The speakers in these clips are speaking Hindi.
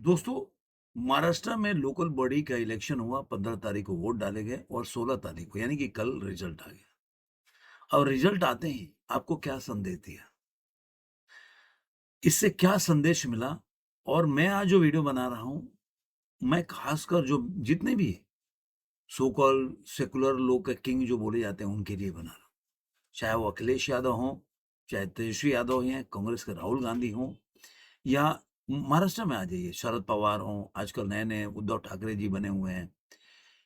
दोस्तों, महाराष्ट्र में लोकल बॉडी का इलेक्शन हुआ। 15 तारीख को वोट डाले गए और 16 तारीख को यानी कि कल रिजल्ट आ गया। और रिजल्ट आते ही आपको क्या संदेश दिया, इससे क्या संदेश मिला, और मैं आज जो वीडियो बना रहा हूं, मैं खासकर जो जितने भी सो कॉल्ड सेकुलर लोग का किंग जो बोले जाते हैं उनके लिए बना रहा हूं। चाहे वो अखिलेश यादव हों, चाहे तेजस्वी यादव हैं, कांग्रेस के राहुल गांधी हों, या महाराष्ट्र में आ जाइए शरद पवार हों, आजकल नए नए उद्धव ठाकरे जी बने हुए हैं।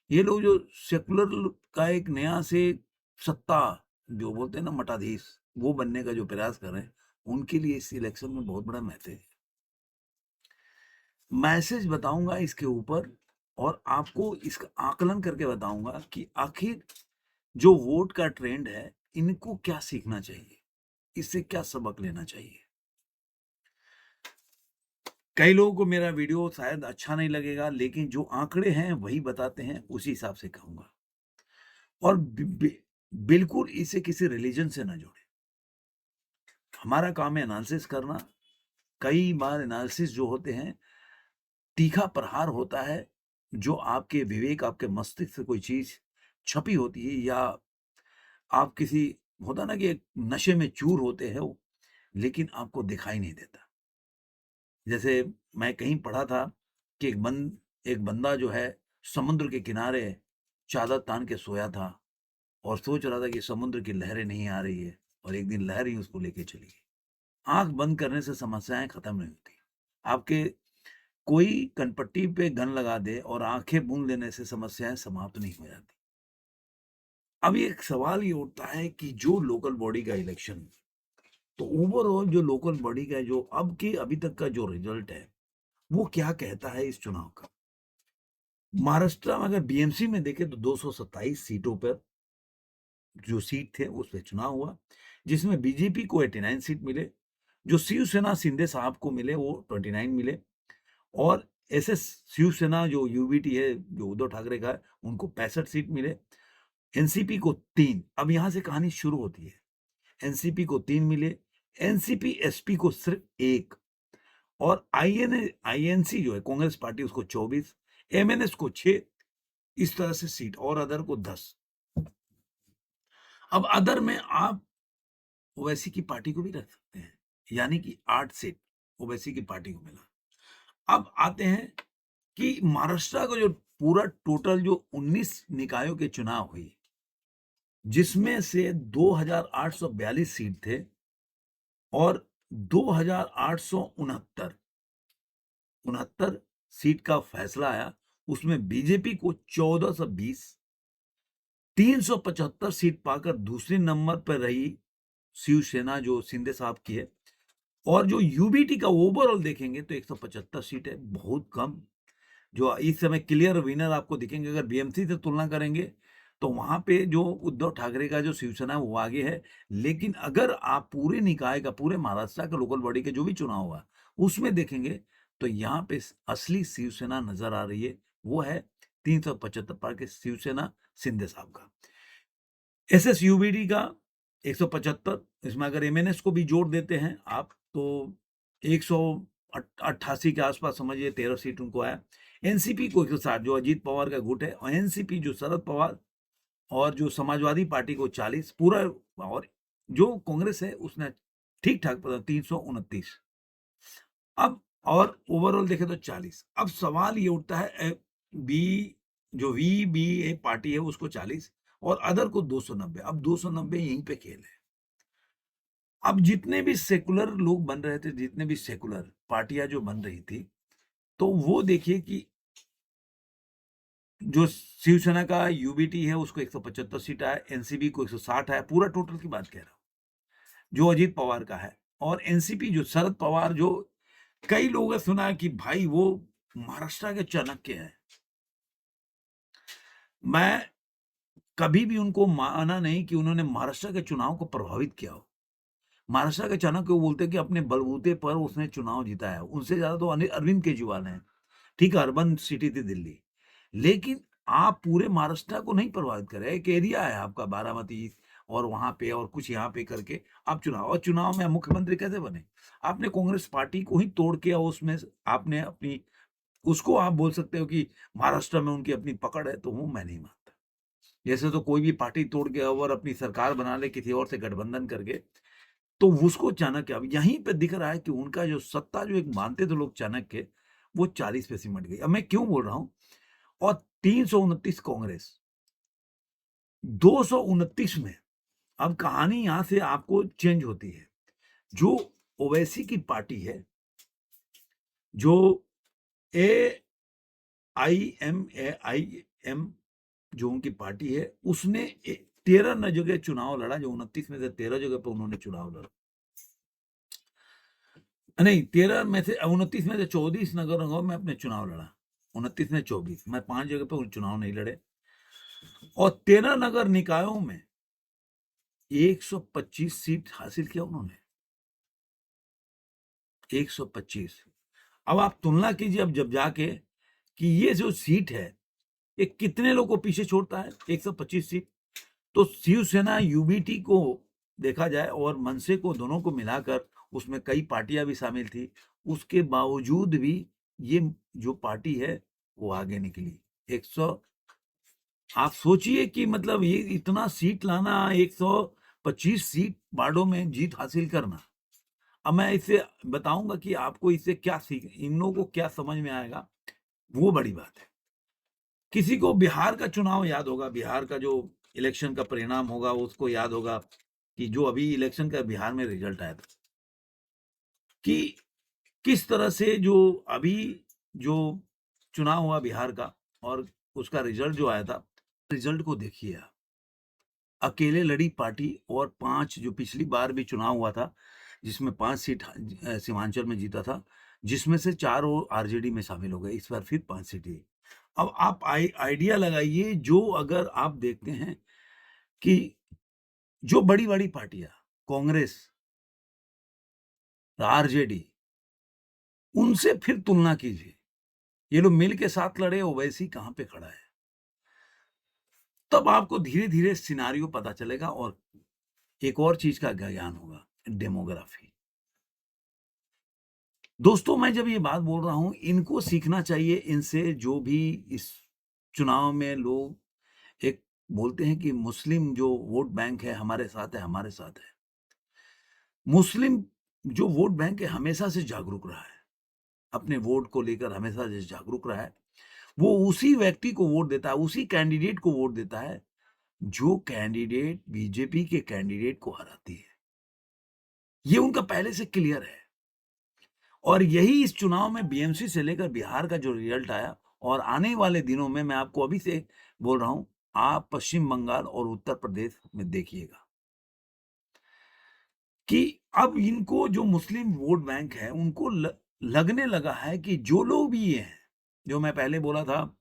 ये लोग जो सेकुलर का एक नया से सत्ता जो बोलते हैं ना मठाधीश, वो बनने का जो प्रयास कर रहे हैं, उनके लिए इस इलेक्शन में बहुत बड़ा मैसेज है। मैसेज बताऊंगा इसके ऊपर, और आपको इसका आकलन करके बताऊंगा कि आखिर जो वोट का ट्रेंड है, इनको क्या सीखना चाहिए, इससे क्या सबक लेना चाहिए। कई लोगों को मेरा वीडियो शायद अच्छा नहीं लगेगा, लेकिन जो आंकड़े हैं वही बताते हैं, उसी हिसाब से कहूंगा। और बिल्कुल इसे किसी रिलीजन से ना जोड़ें। हमारा काम है एनालिसिस करना। कई बार एनालिसिस जो होते हैं, तीखा प्रहार होता है, जो आपके विवेक, आपके मस्तिष्क से कोई चीज छपी होती है, या आप किसी, होता ना कि एक नशे में चूर होते हैं वो, लेकिन आपको दिखाई नहीं देता। जैसे मैं कहीं पढ़ा था कि एक बंदा जो है समुद्र के किनारे चादर तान के सोया था और सोच रहा था कि समुद्र की लहरें नहीं आ रही है, और एक दिन लहर ही उसको लेके चली गई। आँख बंद करने से समस्याएँ खत्म नहीं होती। आपके कोई कनपट्टी पे गन लगा दे और आँखें मूंद लेने से समस्याएँ समाप्त नहीं हो जाती। अब एक सवाल ये उठता है कि जो लोकल बॉडी का इलेक्शन, तो ओवरऑल जो लोकल बॉडी का जो अभी तक का जो रिजल्ट है, वो क्या कहता है इस चुनाव का? महाराष्ट्र में अगर बीएमसी में देखें तो 227 सीटों पर जो सीट थे उस पे चुनाव हुआ, जिसमें बीजेपी को 89 सीट मिले, जो शिवसेना शिंदे साहब को मिले वो 29 मिले, और एसएस शिवसेना जो यूबीटी है, जो उद्धव ठाकरे का है, उनको 65 सीट मिले। एनसीपी को 3। अब यहाँ से कहानी शुरू होती है। एनसीपी को 3 मिले, एनसीपी एसपी को सिर्फ 1, और आईएनसी जो है कांग्रेस पार्टी, उसको 24, एमएनएस को 6, इस तरह से सीट, और अदर को 10। अब अदर में आप ओवैसी की पार्टी को भी रख सकते हैं, यानी कि 8 सीट ओवैसी की पार्टी को मिला। अब आते हैं कि महाराष्ट्र का जो पूरा टोटल जो 19 निकायों के चुनाव हुई, जिसमें से 2,842 सीट थे, और 2,869 69 सीट का फैसला आया। उसमें बीजेपी को 1420, 375 सीट पाकर दूसरे नंबर पर रही शिवसेना जो शिंदे साहब की है। और जो यूबीटी का ओवरऑल देखेंगे तो 175 सीट है, बहुत कम। जो इस समय क्लियर विनर आपको दिखेंगे, अगर बीएमसी से तुलना करेंगे तो वहां पे जो उद्धव ठाकरे का जो शिवसेना है वो आगे है। लेकिन अगर आप पूरे निकाय का, पूरे महाराष्ट्र का लोकल बॉडी का जो भी चुनाव हुआ उसमें देखेंगे, तो यहाँ पे असली शिवसेना नजर आ रही है। वो है 375 पार के शिवसेना शिंदे साहब का। एसएस यूबीडी का 175, इसमें अगर एमएनएस को भी जोड़ देते हैं आप, तो 188 के आसपास समझिए, 13 सीट उनको आया। एनसीपी को 160, जो अजीत पवार का गुट है, और एनसीपी जो शरद पवार, और जो समाजवादी पार्टी को 40 पूरा, और जो कांग्रेस है उसने ठीक ठाक 329। अब और ओवरऑल देखें तो 40। अब सवाल ये उठता है, बी जो वीबीए पार्टी है उसको 40, और अदर को 290। अब 290 यहीं पे खेल है। अब जितने भी सेकुलर लोग बन रहे थे, जितने भी सेकुलर पार्टियां जो बन रही थी, तो वो देखिए कि जो शिवसेना का यूबीटी है उसको 175 सीट आया, एनसीपी को 160 आया, पूरा टोटल की बात कह रहा हूं, जो अजीत पवार का है। और एनसीपी जो शरद पवार, जो कई लोगों ने सुना है कि भाई वो महाराष्ट्र के चाणक्य हैं। मैं कभी भी उनको माना नहीं कि उन्होंने महाराष्ट्र के चुनाव को प्रभावित किया हो। महाराष्ट्र के चाणक्य वो बोलते हैं कि अपने बलबूते पर उसने चुनाव जीता है। उनसे ज्यादा तो अरविंद केजरीवाल हैं। ठीक है, अर्बन सिटी थी दिल्ली, लेकिन आप पूरे महाराष्ट्र को नहीं प्रभावित कर रहे। एक एरिया है आपका बारामती, और वहां पे और कुछ यहाँ पे करके आप चुनाव में मुख्यमंत्री कैसे बने? आपने कांग्रेस पार्टी को ही तोड़ के, और उसमें आपने अपनी उसको आप बोल सकते हो कि महाराष्ट्र में उनकी अपनी पकड़ है, तो वो मैं नहीं मानता। जैसे तो कोई भी पार्टी तोड़ के और अपनी सरकार बना ले किसी और से गठबंधन करके, तो उसको चाणक्य अब यहीं पे दिख रहा है कि उनका जो सत्ता जो एक मानते थे लोग चाणक्य, वो 40 पे सिमट गई। अब मैं क्यों बोल रहा हूँ? और 329 कांग्रेस, 229 में अब कहानी यहाँ से आपको चेंज होती है। जो ओवैसी की पार्टी है, जो AIMAIM जो उनकी पार्टी है, उसने 13 न जगह चुनाव लड़ा, जो 29 में से 13 जगह पे उन्होंने चुनाव लड़ा। नहीं, 13 में से 29 में से 24 नगर निगमों में अपने चुनाव लड़ा। 29 में 24, मैं 5 जगह पे चुनाव नहीं लड़े। और 13 नगर निकायों में 125 सीट हासिल किया उन्होंने। 125। अब आप तुलना कीजिए अब जब जाके कि ये जो सीट है, ये कितने लोगों को पीछे छोड़ता है? 125 सीट। तो शिवसेना यूबीटी को देखा जाए और मनसे को, दोनों को मिलाकर, उसमें कई पार्टियां भी शामिल थी, उसके बावजूद भी ये जो पार्टी है वो आगे निकली। 100, आप सोचिए कि मतलब ये इतना सीट लाना, 125 सीट वार्डों में जीत हासिल करना। अब मैं इससे बताऊंगा कि आपको इससे क्या सीख, इन लोगों को क्या समझ में आएगा, वो बड़ी बात है। किसी को बिहार का चुनाव याद होगा, बिहार का जो इलेक्शन का परिणाम होगा उसको याद होगा कि जो अभी इलेक्शन का बिहार में रिजल्ट आया था, कि किस तरह से जो अभी जो चुनाव हुआ बिहार का और उसका रिजल्ट जो आया था, रिजल्ट को देखिए आप। अकेले लड़ी पार्टी और 5 जो पिछली बार भी चुनाव हुआ था, जिसमें 5 सीट सीमांचल में जीता था, जिसमें से 4 वो आरजेडी में शामिल हो गए। इस बार फिर 5 सीटें। अब आप आइडिया लगाइए, जो अगर आप देखते हैं कि जो बड़ी-बड़ी पार्टियां, कांग्रेस, आरजेडी, उनसे फिर तुलना कीजिए। ये लोग मिल के साथ लड़े, ओवैसी कहाँ पे खड़ा है। तब आपको धीरे-धीरे सिनेरियो पता चलेगा और एक और चीज का ज्ञान होगा, डेमोग्राफी। दोस्तों, मैं जब ये बात बोल रहा हूं, इनको सीखना चाहिए इनसे, जो भी इस चुनाव में लोग एक बोलते हैं कि मुस्लिम जो वोट बैंक है हमारे साथ है, हमारे साथ है। मुस्लिम जो वोट बैंक है हमेशा से जागरूक रहा है, अपने वोट को लेकर हमेशा से जागरूक रहा है। वो उसी व्यक्ति को वोट देता है, उसी कैंडिडेट को वोट देता है, जो कैंडिडेट बीजेपी के कैंडिडेट को हराती है। ये उनका पहले से क्लियर है। और यही इस चुनाव में बीएमसी से लेकर बिहार का जो रिजल्ट आया, और आने वाले दिनों में मैं आपको अभी से बोल रहा हूं, आप पश्चिम बंगाल और उत्तर प्रदेश में देखिएगा कि अब इनको जो मुस्लिम वोट बैंक है उनको लगने लगा है कि जो लोग भी ये हैं, जो मैं पहले बोला था,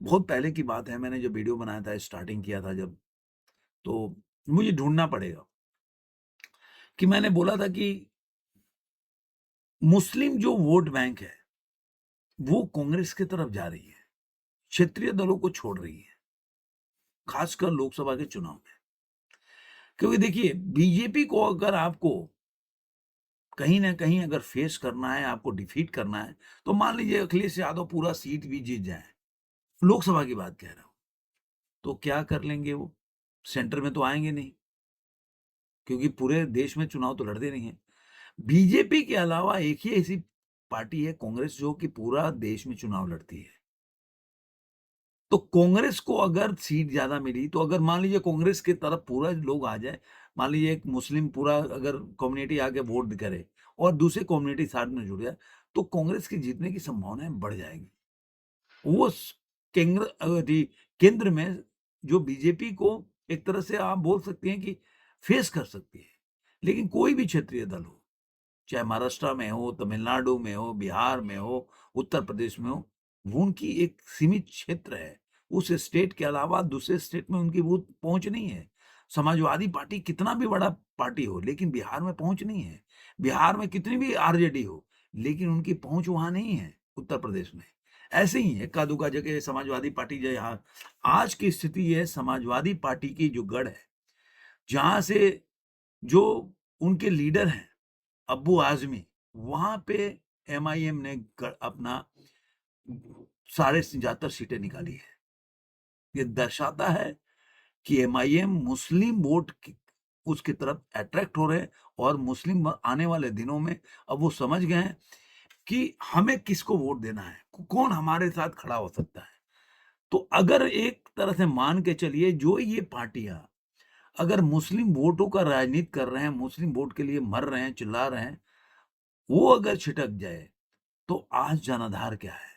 बहुत पहले की बात है, मैंने जब वीडियो बनाया था, स्टार्टिंग किया था जब, तो मुझे ढूंढना पड़ेगा कि मैंने बोला था कि मुस्लिम जो वोट बैंक है वो कांग्रेस की तरफ जा रही है, क्षेत्रीय दलों को छोड़ रही है, खासकर लोकसभा के चुनाव में। क्योंकि देखिए, बीजेपी को अगर आपको कहीं ना कहीं अगर फेस करना है, आपको डिफीट करना है, तो मान लीजिए अखिलेश यादव पूरा सीट भी जीत जाए, लोकसभा की बात कह रहा हूं, तो क्या कर लेंगे वो? सेंटर में तो आएंगे नहीं, क्योंकि पूरे देश में चुनाव तो लड़ते नहीं है। बीजेपी के अलावा एक ही ऐसी पार्टी है कांग्रेस, जो कि पूरा देश में चुनाव लड़ती है। तो कांग्रेस को अगर सीट ज्यादा मिली, तो अगर मान लीजिए कांग्रेस की तरफ पूरा लोग आ जाए, मान लीजिए एक मुस्लिम पूरा अगर कम्युनिटी आके वोट करे और दूसरे कम्युनिटी साथ में जुड़ जाए, तो कांग्रेस की जीतने की संभावनाएं बढ़ जाएगी। वो केंद्र केंद्र में जो बीजेपी को एक तरह से आप बोल सकते हैं कि फेस कर सकती है। लेकिन कोई भी क्षेत्रीय दल हो, चाहे महाराष्ट्र में हो, तमिलनाडु में हो, बिहार में हो, उत्तर प्रदेश में हो, वो उनकी एक सीमित क्षेत्र है। उस स्टेट के अलावा दूसरे स्टेट में उनकी वो पहुंच नहीं है। समाजवादी पार्टी कितना भी बड़ा पार्टी हो, लेकिन बिहार में पहुंच नहीं है। बिहार में कितनी भी आरजेडी हो, लेकिन उनकी पहुंच वहां नहीं है उत्तर प्रदेश में। ऐसे ही है इक्का दुक्का जगह समाजवादी पार्टी जो यहाँ आज की स्थिति है, समाजवादी पार्टी की जो गढ़ है, जहां से जो उनके लीडर हैं अब्बू आजमी, वहां पे एमआईएम ने अपना साढ़े ज़्यादातर सीटें निकाली है। ये दर्शाता है कि एमआईएम मुस्लिम वोट की उसकी तरफ अट्रैक्ट हो रहे हैं और मुस्लिम आने वाले दिनों में अब वो समझ गए हैं कि हमें किसको वोट देना है, कौन हमारे साथ खड़ा हो सकता है। तो अगर एक तरह से मान के चलिए जो ये पार्टियां अगर मुस्लिम वोटों का राजनीति कर रहे हैं, मुस्लिम वोट के लिए मर रहे हैं, चिल्ला रहे हैं, वो अगर छिटक जाए तो आज जनाधार क्या है?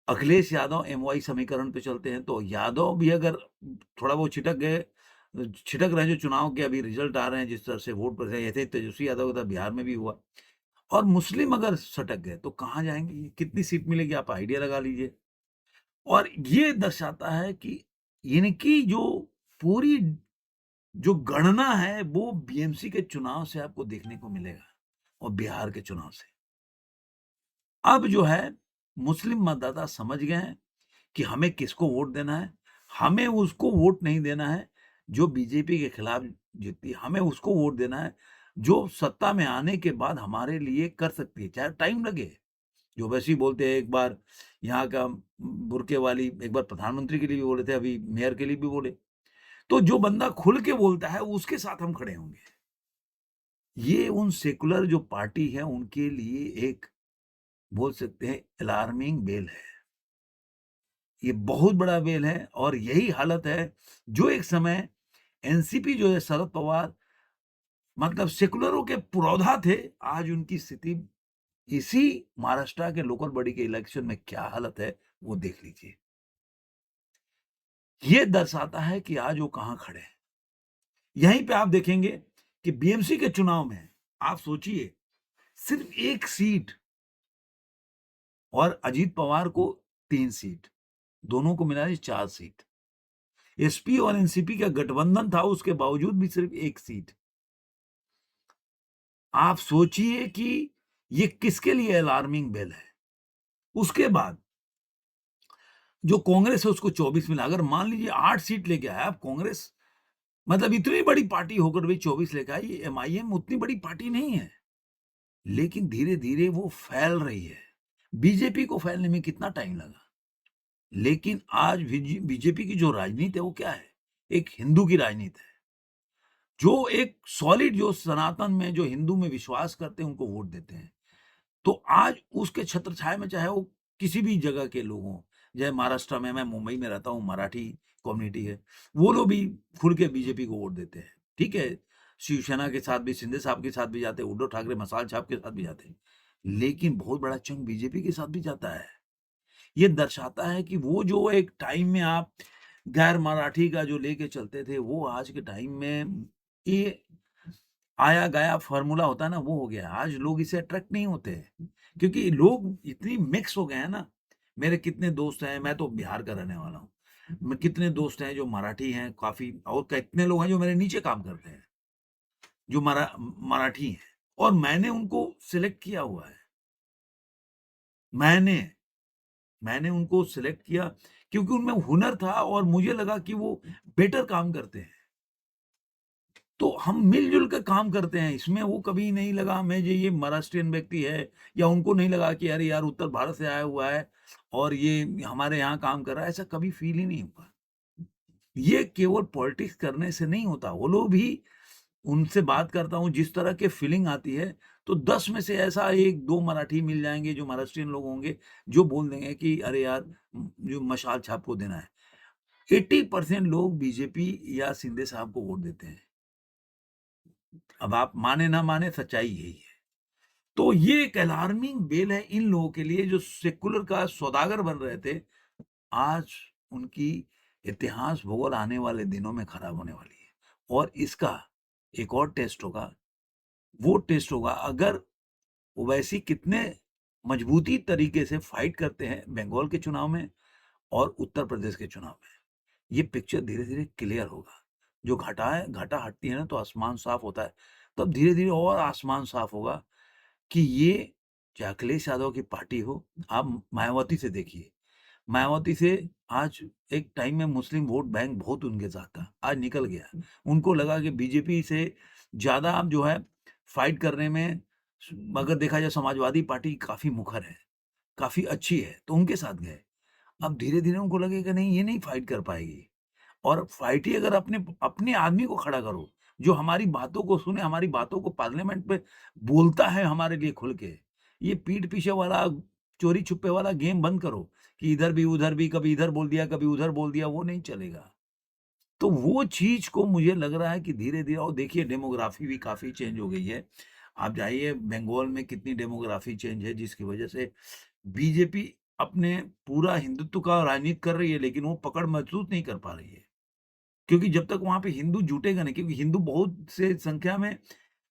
अखिलेश यादव एमवाई समीकरण पे चलते हैं तो यादव भी अगर थोड़ा बहुत छिटक गए, छिटक रहे हैं, जो चुनाव के अभी रिजल्ट आ रहे हैं जिस तरह से वोट पड़ रहे हैं, ऐसे तेजस्वी यादव का बिहार में भी हुआ। और मुस्लिम अगर सटक गए तो कहाँ जाएंगे, कितनी सीट मिलेगी, आप आइडिया लगा लीजिए। और ये दर्शाता है कि इनकी जो पूरी जो गणना है वो बीएमसी के चुनाव से आपको देखने को मिलेगा और बिहार के चुनाव से। अब जो है मुस्लिम मतदाता समझ गए हैं कि हमें किसको वोट देना है। हमें उसको वोट नहीं देना है जो बीजेपी के खिलाफ जीतती है, हमें उसको वोट देना है जो सत्ता में आने के बाद हमारे लिए कर सकती है, चाहे टाइम लगे। जो वैसे ही बोलते हैं, एक बार यहाँ का बुर्के वाली एक बार प्रधानमंत्री के लिए भी बोले थे, अभी मेयर के लिए भी बोले। तो जो बंदा खुल के बोलता है उसके साथ हम खड़े होंगे। ये उन सेकुलर जो पार्टी है उनके लिए एक बोल सकते हैं अलार्मिंग बेल है। ये बहुत बड़ा बेल है और यही हालत है जो एक समय एनसीपी जो है शरद पवार मतलब सेकुलरों के पुरोधा थे, आज उनकी स्थिति इसी महाराष्ट्र के लोकल बॉडी के इलेक्शन में क्या हालत है वो देख लीजिए। ये दर्शाता है कि आज वो कहां खड़े हैं। यहीं पे आप देखेंगे कि बीएमसी के चुनाव में आप सोचिए सिर्फ एक सीट और अजीत पवार को 3 सीट, दोनों को मिला 4 सीट। एसपी और एनसीपी का गठबंधन था उसके बावजूद भी सिर्फ एक सीट। आप सोचिए कि ये किसके लिए अलार्मिंग बेल है। उसके बाद जो कांग्रेस है उसको 24 मिला। अगर मान लीजिए 8 सीट लेके आया आप कांग्रेस, मतलब इतनी बड़ी पार्टी होकर भी 24 लेके आई। एमआईएम उतनी बड़ी पार्टी नहीं है, लेकिन धीरे धीरे वो फैल रही है। बीजेपी को फैलने में कितना टाइम लगा, लेकिन आज बीजेपी की जो राजनीति है वो क्या है, एक हिंदू की राजनीति है। जो एक सॉलिड जो सनातन में जो हिंदू में विश्वास करते हैं उनको वोट देते हैं। तो आज उसके छत्र छाया में चाहे वो किसी भी जगह के लोग हों, चाहे महाराष्ट्र में, मैं मुंबई में रहता हूँ, मराठी कम्युनिटी है, वो लोग भी खुल के बीजेपी को वोट देते हैं। ठीक है, शिवसेना के साथ भी, शिंदे साहब के साथ भी जाते हैं, उद्धव ठाकरे मसाल छाप के साथ भी जाते हैं, लेकिन बहुत बड़ा चंक बीजेपी के साथ भी जाता है। ये दर्शाता है कि वो जो एक टाइम में आप गैर मराठी का जो लेके चलते थे वो आज के टाइम में ये आया गया फॉर्मूला होता है ना, वो हो गया। आज लोग इससे अट्रैक्ट नहीं होते हैं, क्योंकि लोग इतनी मिक्स हो गए हैं ना। मेरे कितने दोस्त हैं, मैं तो बिहार का रहने वाला हूँ, कितने दोस्त हैं जो मराठी हैं काफी, और कितने लोग हैं जो मेरे नीचे काम करते हैं जो मराठी हैं, और मैंने उनको सिलेक्ट किया हुआ है। मैंने मैंने उनको सिलेक्ट किया क्योंकि उनमें हुनर था और मुझे लगा कि वो बेटर काम करते हैं। तो हम मिलजुल कर काम करते हैं, इसमें वो कभी नहीं लगा हमें ये महाराष्ट्रियन व्यक्ति है, या उनको नहीं लगा कि अरे यार उत्तर भारत से आया हुआ है और ये हमारे यहाँ काम कर रहा है, ऐसा कभी फील ही नहीं हुआ। ये केवल पॉलिटिक्स करने से नहीं होता। वो लोग भी, उनसे बात करता हूँ जिस तरह के फीलिंग आती है, तो 10 में से ऐसा 1-2 मराठी मिल जाएंगे जो महाराष्ट्रियन लोग होंगे जो बोल देंगे कि अरे यार जो मशाल छाप को देना है। 80% लोग बीजेपी या शिंदे साहब को वोट देते हैं। अब आप माने ना माने, सच्चाई यही है। तो ये एक अलार्मिंग बेल है इन लोगों के लिए जो सेकुलर का सौदागर बन रहे थे। आज उनकी इतिहास भूगोल आने वाले दिनों में खराब होने वाली है। और इसका एक और टेस्ट होगा, वो टेस्ट होगा अगर ओवैसी कितने मजबूती तरीके से फाइट करते हैं बंगाल के चुनाव में और उत्तर प्रदेश के चुनाव में। ये पिक्चर धीरे-धीरे क्लियर होगा। जो घटा हटती है ना तो आसमान साफ होता है। तब धीरे-धीरे और आसमान साफ होगा कि ये चाहे अखिलेश यादव की पार्टी हो, आप मायावती से देखिए। मायावती से आज एक टाइम में मुस्लिम वोट बैंक बहुत उनके साथ था, आज निकल गया। उनको लगा कि बीजेपी से ज़्यादा अब जो है फाइट करने में अगर देखा जाए समाजवादी पार्टी काफ़ी मुखर है, काफ़ी अच्छी है, तो उनके साथ गए। अब धीरे-धीरे उनको लगेगा नहीं ये नहीं फाइट कर पाएगी और फाइट ही अगर अपने अपने आदमी को खड़ा करो, जो हमारी बातों को सुने, हमारी बातों को पार्लियामेंट में बोलता है हमारे लिए खुल के। ये पीठ पीछे वाला, चोरी-छुपे वाला गेम बंद करो कि इधर भी, उधर भी, कभी इधर बोल दिया, कभी उधर बोल दिया, वो नहीं चलेगा। तो वो चीज़ को मुझे लग रहा है कि धीरे-धीरे और देखिए डेमोग्राफ़ी भी काफ़ी चेंज हो गई है। आप जाइए बंगाल में कितनी डेमोग्राफ़ी चेंज है जिसकी वजह से बीजेपी अपने पूरा हिंदुत्व का राजनीति कर रही है, लेकिन वो पकड़ महसूस नहीं कर पा रही है। क्योंकि जब तक वहाँ पे हिंदू जुटेगा नहीं क्योंकि हिंदू बहुत से संख्या में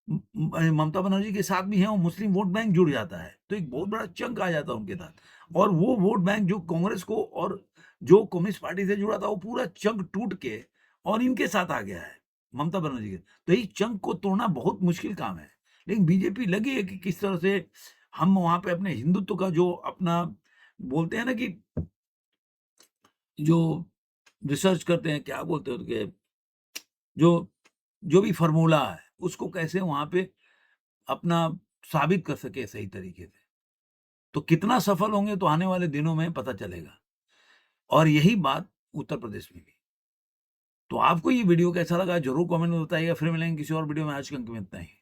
ममता बनर्जी के साथ भी हैं और मुस्लिम वोट बैंक जुड़ जाता है। तो एक बहुत बड़ा चंक आ जाता है उनके साथ और वो वोट बैंक जो कांग्रेस को और जो कम्युनिस्ट पार्टी से जुड़ा था, वो पूरा चंक टूट के और इनके साथ आ गया है, ममता बनर्जी के। तो इस चंक को तोड़ना बहुत मुश्किल काम है। लेकिन बीजेपी लगी है कि किस तरह से हम वहाँ पे अपने हिंदुत्व का जो अपना बोलते हैं ना कि जो रिसर्च करते हैं, क्या बोलते हैं उसके जो जो भी फ़ॉर्मूला है, उसको कैसे वहाँ पे अपना साबित कर सके सही तरीके से। तो कितना सफल होंगे तो आने वाले दिनों में पता चलेगा और यही बात उत्तर प्रदेश में भी। तो आपको ये वीडियो कैसा लगा ज़रूर कमेंट में बताइएगा। फिर मिलेंगे किसी और वीडियो में, आज के अंक में इतना ही।